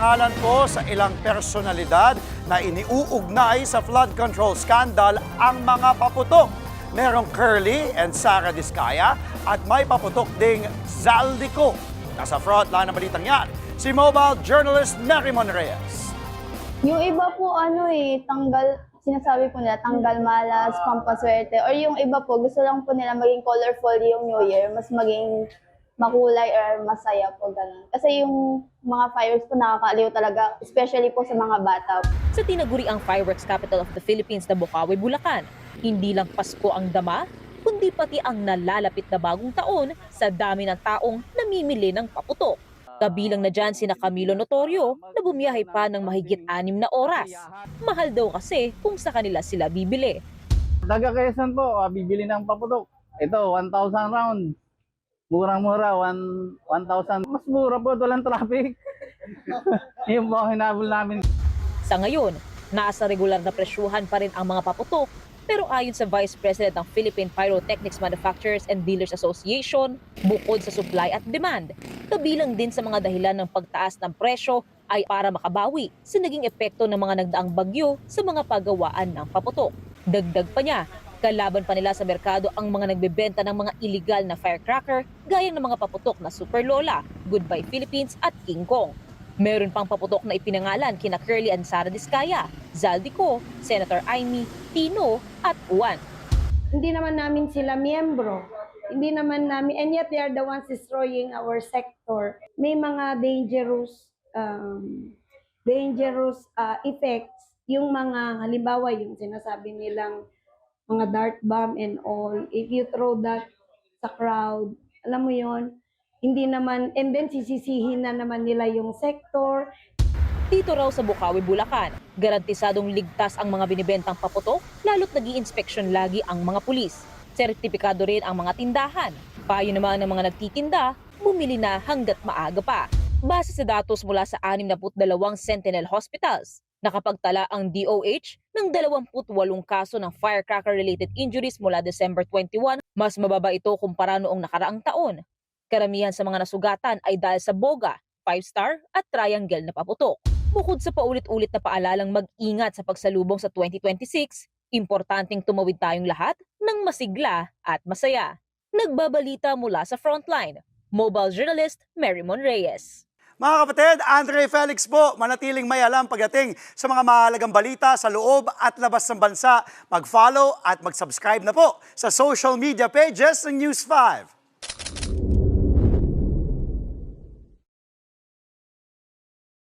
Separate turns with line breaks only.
Isinangalan po sa ilang personalidad na iniuugnay sa flood control scandal ang mga paputok. Merong Curly and Sara Diskaya at may paputok ding Zaldico. Nasa frontline ng balitang yan, si mobile journalist Merrimon Reyes.
Yung iba po sinasabi po nila tanggal malas, pampaswerte, or yung iba po gusto lang po nila maging colorful yung New Year, mas maging makulay or masaya po ganun. Kasi yung mga fireworks po nakakaaliw talaga, especially po sa mga bata.
Sa tinaguriang fireworks capital of the Philippines na Bocaue, Bulacan, hindi lang Pasko ang dama, kundi pati ang nalalapit na bagong taon sa dami ng taong namimili ng paputok. Kabilang na dyan sina Camilo Notorio na bumiyahe pa ng mahigit 6 na oras. Mahal daw kasi kung sa kanila sila bibili.
Taga Quezon po, bibili ng paputok. Ito, 1,000 rounds. Murang-mura, 1,000. Mas mura po, walang traffic. Yun po ang hinabol namin.
Sa ngayon, nasa regular na presyuhan pa rin ang mga paputok. Pero ayon sa Vice President ng Philippine Pyrotechnics Manufacturers and Dealers Association, bukod sa supply at demand, kabilang din sa mga dahilan ng pagtaas ng presyo ay para makabawi sa naging epekto ng mga nagdaang bagyo sa mga paggawaan ng paputok. Dagdag pa niya, kalaban pa nila sa merkado ang mga nagbebenta ng mga illegal na firecracker gaya ng mga paputok na Super Lola, Goodbye Philippines at King Kong. Meron pang paputok na ipinangalan kina Curly and Sara Diskaya, Zaldico, Senator Amy, Tino at Juan.
Hindi naman namin sila miyembro. Hindi naman namin, and yet they are the ones destroying our sector. May mga dangerous effects. Yung mga, halimbawa, yung sinasabi nilang mga dart bomb and all. If you throw that sa crowd, alam mo yon, hindi naman, and then sisisihin na naman nila yung sector.
Dito raw sa Bocaue, Bulacan, garantisadong ligtas ang mga binibentang paputok, lalo't nag-i-inspection lagi ang mga pulis. Sertipikado rin ang mga tindahan. Payo naman ng mga nagtitinda, bumili na hanggat maaga pa. Base sa datos mula sa 62 Sentinel Hospitals, nakapagtala ang DOH ng 28 kaso ng firecracker-related injuries mula December 21, mas mababa ito kumpara noong nakaraang taon. Karamihan sa mga nasugatan ay dahil sa boga, 5-star at triangle na paputok. Bukod sa paulit-ulit na paalalang mag-ingat sa pagsalubong sa 2026, importanteng tumawid tayong lahat ng masigla at masaya. Nagbabalita mula sa Frontline, mobile journalist Merrimon Reyes.
Mga kapatid, Andre Felix po, manatiling may alam pagdating sa mga mahalagang balita sa loob at labas ng bansa. Mag-follow at mag-subscribe na po sa social media pages ng News 5.